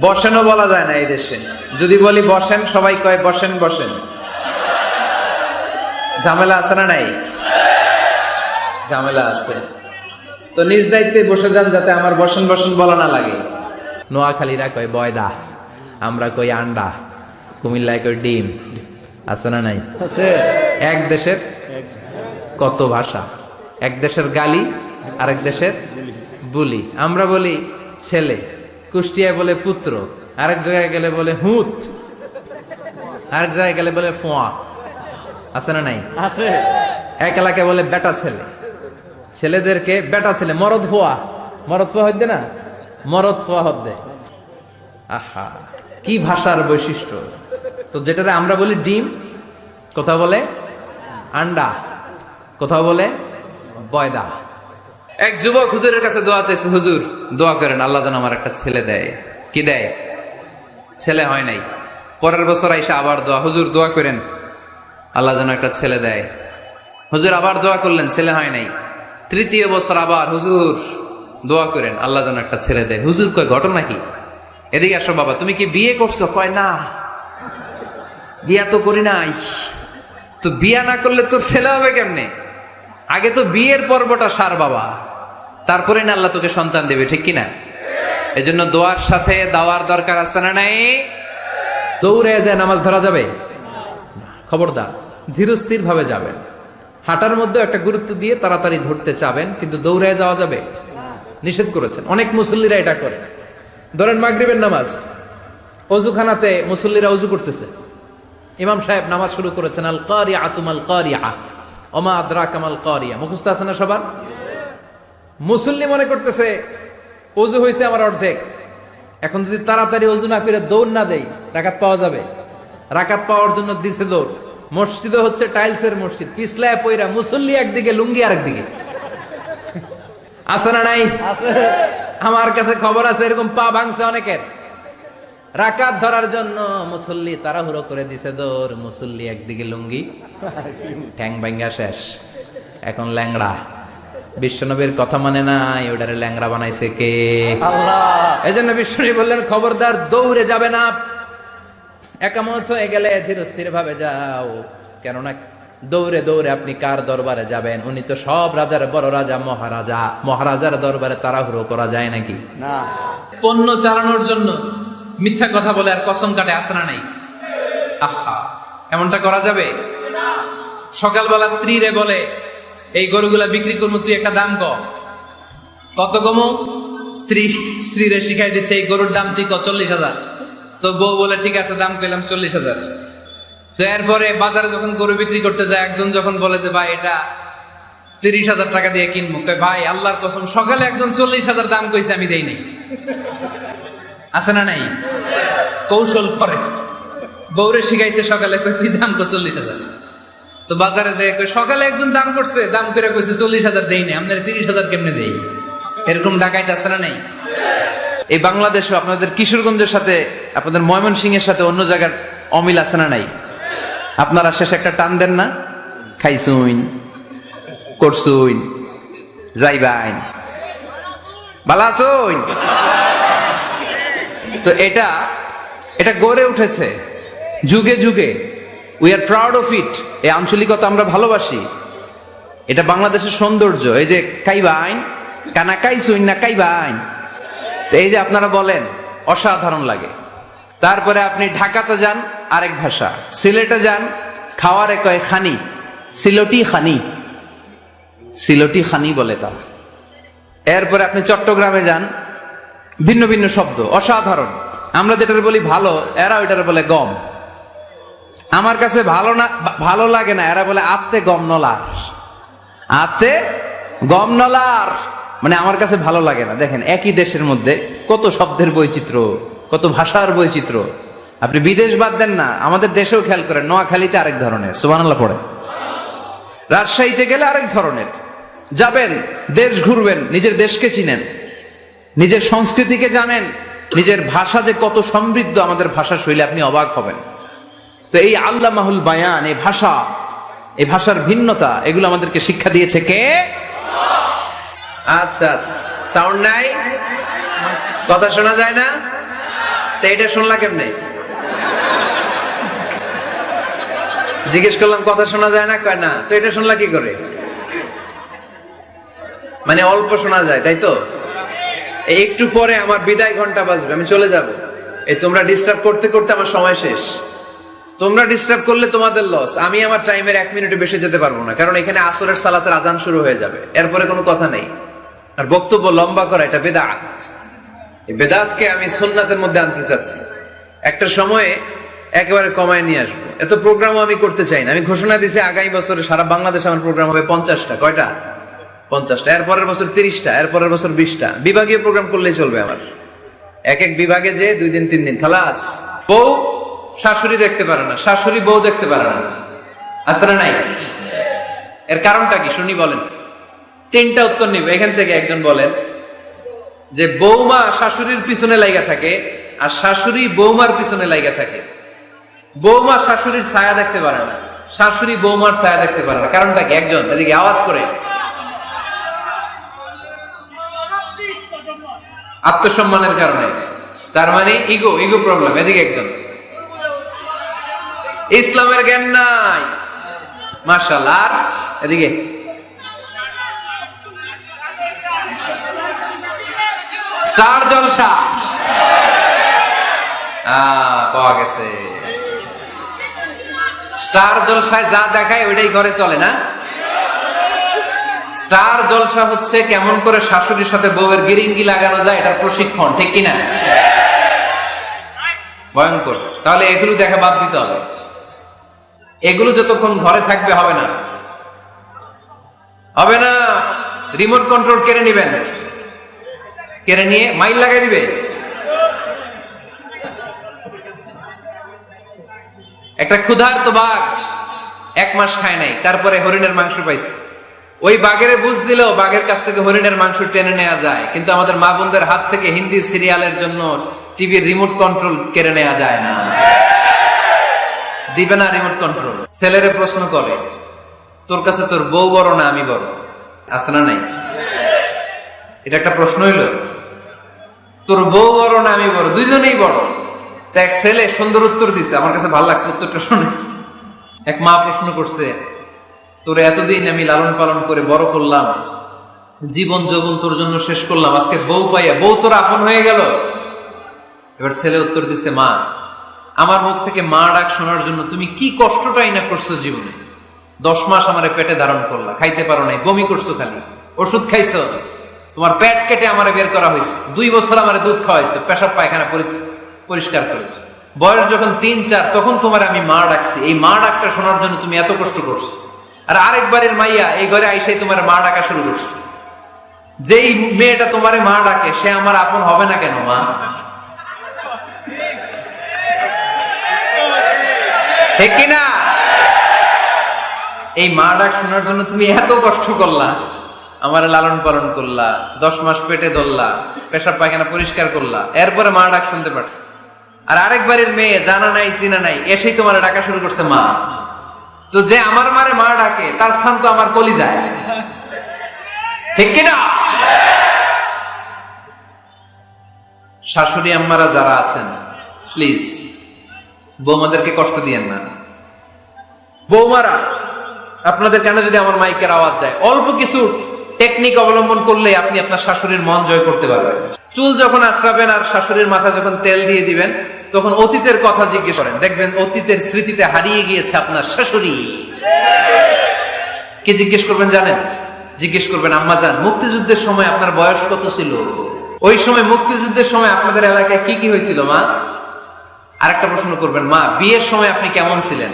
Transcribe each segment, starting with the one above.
বসেনও বলা যায় না এই দেশে। যদি বলি বসেন, সবাই কয় বসেন বসেন। ঝামেলা আছে না নাই? ঝামেলা আছে। তো নিজ দায়িত্বে বসে যান, যাতে আমার বসেন বসেন বলা না লাগে। নোয়াখালীরা কয় বয়দা, আমরা কই আন্ডা, কুমিল্লায় কই ডিম। আছে না নাই? এক দেশের কত ভাষা, এক দেশের গালি আরেক দেশের বুলি। আমরা বলি ছেলে, কুষ্টিয়ায় বলে পুত্র, আরেক জায়গায় গেলে বলে হুত, আরেক জায়গায় গেলে বলে ফোয়া। আছে না নাই? আছে। এক এলাকায় বলে বেটা ছেলে, ছেলেদেরকে বেটা ছেলে। মরদ ফোয়া, মরদ ফোয়া হইতে না, মরদ ফোয়া হদ্দে। আহা, কি ভাষার বৈশিষ্ট্য। তো যেটারে আমরা বলি ডিম, কোথাও বলে আন্ডা, কোথাও বলে বয়দা। এক যুবক হুজুরের কাছে দোয়া চাইছে, হুজুর দোয়া করেন আল্লাহ যেন আমার একটা ছেলে দেয়। কি দেয়? ছেলে হয় নাই। পরের বছর আইসা আবার দোয়া, হুজুর দোয়া করেন আল্লাহ যেন একটা ছেলে দেয়। হুজুর আবার দোয়া করলেন, ছেলে হয় নাই। তৃতীয় বছর আবার, হুজুর দোয়া করেন আল্লাহ যেন একটা ছেলে দেয়। হুজুর কয় ঘটনা কি? এদিকে আসো বাবা, তুমি কি বিয়ে করছো? কয় না, বিয়া তো করি নাই। তো বিয়া না করলে তোর ছেলে হবে কেমনে? আগে তো বিয়ের পর্বটা সার বাবা, তারপরে না আল্লাহ তোকে সন্তান দেবে, ঠিক কিনা? এই জন্য দোয়ার সাথে দাওয়ার দরকার আছে না নাই? দৌড়ে যায় নামাজ ধরা যাবে? খবরদার, ধীরস্থির ভাবে যাবেন। হাঁটার মধ্যে একটা গুরুত্ব দিয়ে তাড়াতাড়ি ধরতে চাবেন, কিন্তু দৌড়ে যাওয়া যাবে? নিষেধ করেছেন। অনেক মুসল্লিরা এটা করে। ধরেন মাগরিবের নামাজ, অজুখানাতে মুসল্লিরা অজু করতেছে, ইমাম সাহেব নামাজ শুরু করেছেন, আল কারিআতু মাল কারিআ ওমা আদরাকা মাল কারিআ। মুখস্থ আছে না সবার? মুসল্লি মনে করতেছে অজু হয়েছে আমার অর্ধেক, এখন যদি তাড়াতাড়ি অজু না করে দৌড় না দেই রাকাত পাওয়া যাবে। রাকাত পাওয়ার জন্য দিছে দৌড়। মসজিদে হচ্ছে টাইলসের মসজিদ, পিছলায় পয়রা মুসল্লি একদিকে, লুঙ্গি আরেকদিকে। আছে না নাই? আমার কাছে খবর আছে এরকম পা ভাঙছে অনেকের। রাকাত ধরার জন্য মুসল্লি তাড়াহুড়ো করে দিছে দৌড়, মুসল্লি একদিকে লুঙ্গি, ঠ্যাং ভাঙ্গা শেষ, এখন ল্যাংড়া। বিশ্বনবীর কথা মানে নাই, ওটারে ল্যাংড়া বানাইছে কে? আল্লাহ। এই জন্য বিশ্বনবী বললেন খবরদার দৌড়ে যাবে না, একামত হয়ে গেলে ধীরস্থির ভাবে যাও। কেননা দৌড়ে দৌড়ে আপনি কার দরবারে যাবেন? উনি তো সব রাজার বড় রাজা, মহারাজা। মহারাজার দরবারে তাড়াহুড়ো করা যায় নাকি? না। পণ্য চালানোর জন্য মিথ্যা কথা বলে আর কসম কাটে, আসে না নাই? আহা, এমনটা করা যাবে? সকালবেলা স্ত্রীরে বলে এই গরুগুলা বিক্রি করবো, তুই একটা দাম কত কমো? স্ত্রীরে শিখাই দিচ্ছে এই গরুর দাম তুই 40,000। তো বউ বলে ঠিক আছে, দাম পেলাম 40,000। তো এরপরে বাজারে যখন গরু বিক্রি করতে যায়, একজন যখন বলে যে ভাই এটা 30,000 টাকা দিয়ে কিনবো, ভাই আল্লাহর কসম সকালে একজন 40,000 দাম কইছে, আমি দেই নাই। আছে না নাই? কৌশল করে, বউরে শিখাইছে সকালে, তুই দাম কর 40,000। তো বাজারে যায় সকালে একজন দাম করছে, দাম করে কইছে 40,000 দেই নাই, আপনার 30,000 কেমনে দেই? এরকম ডাকাইতে আছে না নাই? এই বাংলাদেশও আপনাদের কিশোরগঞ্জের সাথে, আপনাদের ময়মনসিংহের সাথে অন্য জায়গার অমিল আছে না নাই? আপনারা শেষে একটা টান দেন না, খাইছুইন, করছুইন, যাইবাইন, ভালো আছুইন। তো এটা গড়ে উঠেছে যুগে যুগে। We are proud of it. এই আঞ্চলিকতা আমরা ভালোবাসি, এটা বাংলাদেশের সৌন্দর্য। এই যে কাইবাইন, কানা কাইছুইন না কাইবাইন, তো এই যে আপনারা বলেন, অসাধারণ লাগে। তারপরে আপনি ঢাকাতে যান, আরেক ভাষা। সিলেটে যান, খাওয়ারে কয় খানি, সিলটি খানি, সিলটি খানি বলে তা। এরপরে আপনি চট্টগ্রামে যান, ভিন্ন ভিন্ন শব্দ, অসাধারণ। আমরা যেটার বলি ভালো, এরা ওইটার বলে গম। আমার কাছে ভালো লাগে না, এরা বলে আত্তে গম নলার, আত্তে গম নলার, মানে আমার কাছে ভালো লাগে না। দেখেন একই দেশের মধ্যে কত শব্দের বৈচিত্র্য, কত ভাষার বৈচিত্র্য। আপনি বিদেশ বাদ দেন না, আমাদের দেশেও খেয়াল করেন, নোয়াখালীতে আরেক ধরনের, সুবহানাল্লাহ পড়ে। রাজশাহীতে গেলে আরেক ধরনের। যাবেন, দেশ ঘুরবেন, নিজের দেশকে চিনেন, নিজের সংস্কৃতিকে জানেন, নিজের ভাষা যে কত সমৃদ্ধ, আমাদের ভাষা শৈলী, আপনি অবাক হবেন। তো এই আল্লামাহুল বায়ান, এই ভাষার ভিন্নতা, এগুলো আমাদেরকে শিক্ষা দিয়েছে কে? আচ্ছা আচ্ছা, সাউন্ড নাই, কথা শোনা যায় না? তো এটা শুনলা কেমনে? জিজ্ঞেস করলাম কথা শোনা যায় না, কয় না। তো এটা শুনলা কি করে? মানে অল্প শোনা যায়, তাই তো? একটু পরে আমার বিদায় ঘন্টা বাজবে, আমি চলে যাব। এই তোমরা ডিস্টার্ব করতে করতে আমার সময় শেষ। তোমরা ডিস্টার্ব করলে তোমাদের লস, আমি আমার টাইমের 1 মিনিটে বেশি যেতে পারবো না, কারণ এখানে আসরের সালাতের আজান শুরু হয়ে যাবে, এরপরে কোনো কথা নেই। আর বক্তব্য লম্বা করা এটা বেদাত। এই বেদাতকে আমি সুন্নাতের মধ্যে আনতে চাচ্ছি। একটা সময়ে একেবারে কমায় নিয়ে আসবো। এত প্রোগ্রামও আমি করতে চাই না। আমি ঘোষণা দিয়েছি আগামী বছরে সারা বাংলাদেশে আমার প্রোগ্রাম হবে 50টা। কয়টা? 50টা। এরপরের বছর 30টা, এরপরের বছর 20টা। বিভাগীয় প্রোগ্রাম করলেই চলবে আমার। এক এক বিভাগে যে 2 দিন 3 দিন খালাস। বউ শাশুড়ি দেখতে পারে না, শাশুড়ি বউ দেখতে পারে না, আছে না নাই? এর কারণটা কি শুনি বলেন। 3টা উত্তর নিব এখান থেকে। একজন বলেন যে বৌমা শাশুড়ির পিছনে লাগা থাকে, আর শাশুড়ি বৌমার পিছনে লাগা থাকে। বৌমা শাশুড়ির ছায়া দেখতে পারে না, শাশুড়ি বৌমার ছায়া দেখতে পারে না। কারণটা কি? একজন এদিকে আওয়াজ করে। আত্মসম্মানের কারণে, তার মানে ইগো প্রবলেম। এদিকে একজন ইসলামের জ্ঞান নাই, মাশাআল্লাহ। আর এদিকে স্টার জলসা পাওয়া গেছে। স্টার জলসায় যা দেখায় ওইটাই ঘরে চলে না। স্টার জলসা হচ্ছে কেমন করে শাশুড়ির সাথে বউয়ের গিরিঙ্গি লাগানো যায়, এটার প্রশিক্ষণ, ঠিক কিনা? ভয়ঙ্কর। তাহলে এগুলো দেখা বাদ দিতে হবে। এগুলো যতক্ষণ ঘরে থাকবে হবে না, হবে না। রিমোট কন্ট্রোল কেড়ে নিবেন, কেড়ে নিয়ে মাইল লাগাই দিবে। একটা ক্ষুধার্ত বাঘ 1 মাস খায় নাই, তারপরে হরিণের মাংস পাইছে। ওই বাঘের বুঝ দিলেও বাঘের কাছ থেকে হরিণের মাংস টেনে নেওয়া যায়, কিন্তু আমাদের মা বোনদের হাত থেকে হিন্দি সিরিয়ালের জন্য টিভির রিমোট কন্ট্রোল কেড়ে নেওয়া যায় না। দিবে না রিমোট কন্ট্রোল। ছেলেরে প্রশ্ন করে, তোর কাছে তোর বউ বড় না আমি বড়? আছে না নাই? এটা একটা প্রশ্ন হইল। তোর বউ বড় না আমি বড়? দুইজনেই বড়। তা এক ছেলে সুন্দর উত্তর দিছে, আমার কাছে ভালো লাগছে উত্তরটা শুনে। এক মা প্রশ্ন করছে, তোর এতদিন আমি লালন পালন করে বড় করলাম, জীবন যৌবন তোর জন্য শেষ করলাম, আজকে বউ পাইয়া বউ তোর আপন হয়ে গেল। এবার ছেলে উত্তর দিছে, মা আমার মুখ থেকে মা ডাক শোনার জন্য তুমি কি কষ্টটাই না করছো জীবনে। 10 মাস আমার পেটে ধারণ করলা, খাইতে পারো নাই, বমি করছো, খালি ওষুধ খাইছো, তোমার পেট কেটে আমারে বের করা হয়েছে, 2 বছর আমারে দুধ খাওয়াইছে, পেশাব পায়খানা পরিষ্কার করেছে। বয়স যখন 3-4 তখন তোমার আমি মা ডাকছি। এই মা ডাকটা শোনার জন্য তুমি এত কষ্ট করছো। আর আরেকবারের মাইয়া এই ঘরে আইসাই তোমার মা ডাকা শুরু করছে। যেই মেয়েটা তোমারে মা ডাকে সে আমার আপন হবে না কেন মা? ঠিক কিনা? এই মা ডাক শোনার জন্য তুমি এত কষ্ট করলা, আমার লালন পালন করলা, 10 মাস পেটে ধরলা, পেশাব পায়খানা পরিষ্কার করলা, এরপরে মা ডাক শুনতে পারত। আর আরেকবারের মেয়ে জানা নাই চিনা নাই এসেই তোমার ডাকা শুরু করছে মা। তো যে আমার মারে মা ডাকে তার স্থান তো আমার কলিজায়, ঠিক কিনা? শাশুড়ি আম্মারা যারা আছেন প্লিজ বৌমাদেরকে কষ্ট দিয়েন না। বৌমারা আপনাদের কেন যদি আমার মাইকের আওয়াজ যায়, অল্প কিছু টেকনিক অবলম্বন করলে আপনি আপনার শাশুড়ির মন জয় করতে পারবেন। চুল যখন আশ্রাবেন আর শাশুড়ির মাথা যখন তেল দিয়ে দিবেন, তখন অতীতের কথা জিজ্ঞেস করেন, দেখবেন অতীতের স্মৃতিতে হারিয়ে গিয়েছে আপনার শাশুড়ি। কে জিজ্ঞেস করবেন জানেন? জিজ্ঞেস করবেন, আম্মা জান মুক্তিযুদ্ধের সময় আপনার বয়স কত ছিল? ওই সময় মুক্তিযুদ্ধের সময় আপনাদের এলাকায় কি কি হয়েছিল মা? আরেকটা প্রশ্ন করবেন, মা বিয়ের সময় আপনি কেমন ছিলেন?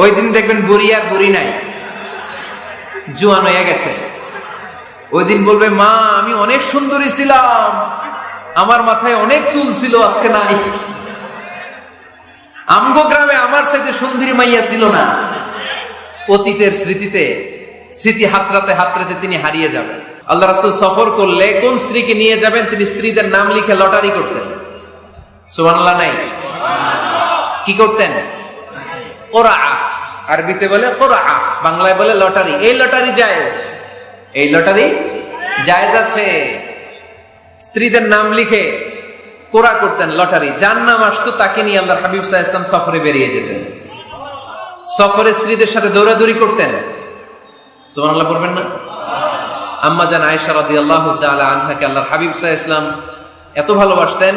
ওই দিন দেখবেন বুড়ি আর বুড়ি নাই, জুয়ান হয়ে গেছে। ওই দিন বলবে, মা আমি অনেক সুন্দরী ছিলাম, আমার মাথায় অনেক চুল ছিল, আজকে নাই। আমগো গ্রামে আমার সাথে সুন্দরী মাইয়া ছিল না। অতীতের স্মৃতিতে স্মৃতি হাতড়াতে হাতড়াতে তিনি হারিয়ে যাবেন। আল্লাহ রাসূল সফর করলে কোন স্ত্রীকে নিয়ে যাবেন তিনি স্ত্রীদের নাম লিখে লটারি করতেন। সুবহানাল্লাহ নাই? কি করতেন? কোরআ, আরবিতে বলে কোরআ, বাংলায় বলে লটারি। এই লটারি জায়েজ, এই লটারি জায়েজ আছে। স্ত্রীদের নাম লিখে কোরা করতেন লটারি, যার নাম আসতো তাকে নিয়ে আল্লাহর হাবিব সাল্লাল্লাহু আলাইহি ওয়াসাল্লাম সফরে বেরিয়ে যেতেন। সফরে স্ত্রীদের সাথে দৌড়াদৌড়ি করতেন, সুবহানাল্লাহ পড়বেন না? আম্মা জান আয়েশা রাদিয়াল্লাহু তাআলা আনহাকে আল্লাহর হাবিব সাল্লাল্লাহু আলাইহি ওয়াসাল্লাম এত ভালোবাসতেন,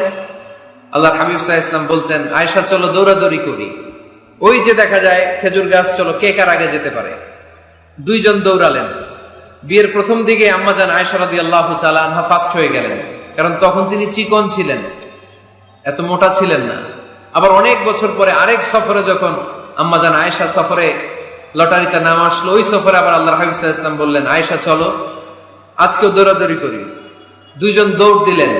আল্লাহর হাবিব সাল্লাল্লাহু আলাইহি ওয়াসাল্লাম বলতেন, আয়েশা চলো দৌড়াদৌড়ি করি। ওই যে দেখা যায় খেজুর গাছ, চলো কে কার আগে যেতে পারে। দুইজন দৌড়ালেন। বিয়ের প্রথম দিকে আম্মা জান আয়েশা রাদিয়াল্লাহু তাআলা আনহা ফার্স্ট হয়ে গেলেন, কারণ তখন তিনি চিকন ছিলেন, এত মোটা ছিলেন না। আবার অনেক বছর পরে আরেক সফরে যখন আম্মা জান আয়েশা সফরে লটারিতে নাম আসলো, ওই সফরে আবার আল্লাহর হাবিব সাল্লাল্লাহু আলাইহি ওয়াসাল্লাম বললেন, আয়েশা চলো আজকেও দৌড়াদৌড়ি করি। দুইজন দৌড় দিলেন।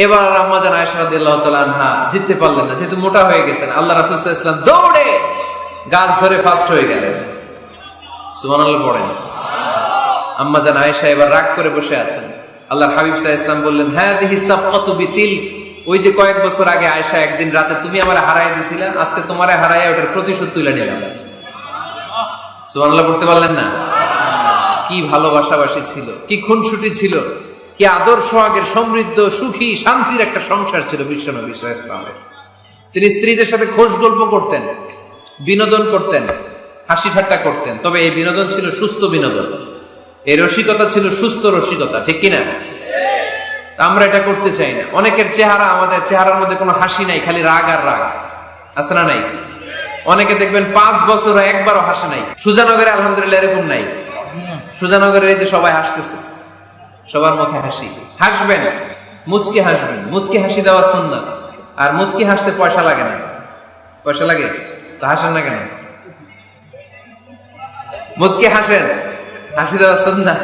এবার আম্মা জান আয়েশা রাদিয়াল্লাহু তাআলা আনহা জিততে পারলেন না, যেহেতু মোটা হয়ে গেছেন। আল্লাহ রাসূল সাল্লাল্লাহু আলাইহি ওয়াসাল্লাম দৌড়ে গাছ ধরে ফার্স্ট হয়ে গেলেন। সুবহানাল্লাহ পড়েন। আম্মা জান আয়েশা এবার রাগ করে বসে আছেন। আল্লাহর হাবিব সাল্লাল্লাহু আলাইহি ওয়াসাল্লাম বললেন, হাদিহি সাফকাতু বিতিল, ওই যে কয়েক বছর আগে আয়েশা একদিন রাতে তুমি আমারে হারায় দিছিলা, আজকে তোমারে হারায় ওটার প্রতিশোধ তুলে নিলাম। সুবহানাল্লাহ পড়তে পারলেন না? কি ভালোবাসাবাসী ছিল, কি খুনসুটি ছিল, কি আদর সোহাগের সমৃদ্ধ সুখী শান্তির একটা সংসার ছিল বিশ্ব নবী সাল্লাল্লাহু আলাইহি ওয়াসাল্লামের। তিনি স্ত্রীদের সাথে খোশ গল্প করতেন, বিনোদন করতেন, হাসি ঠাট্টা করতেন। তবে এই বিনোদন ছিল সুস্থ বিনোদন, এই রসিকতা ছিল সুস্থ রসিকতা, ঠিক কিনা? আমরা এটা করতে চাই না। অনেকের চেহারা, আমাদের চেহারার মধ্যে কোনো হাসি নাই, খালি রাগ আর রাগ, আছে না নাই? অনেকে দেখবেন 5 বছর একবারও হাসে নাই। সুজানগরে আলহামদুলিল্লাহ এরকম নাই। সুজানগরের এই যে সবাই হাসতেছে, সবার মুখে হাসি। হাসবেন, মুচকি হাসবেন, মুচকি হাসি দেওয়া সুন্নাত। আর মুচকি হাসতে পয়সা লাগে না। পয়সা লাগে তো হাসেন না কেন? মুচকি হাসেন, হাসি দেওয়া সুন্নাত।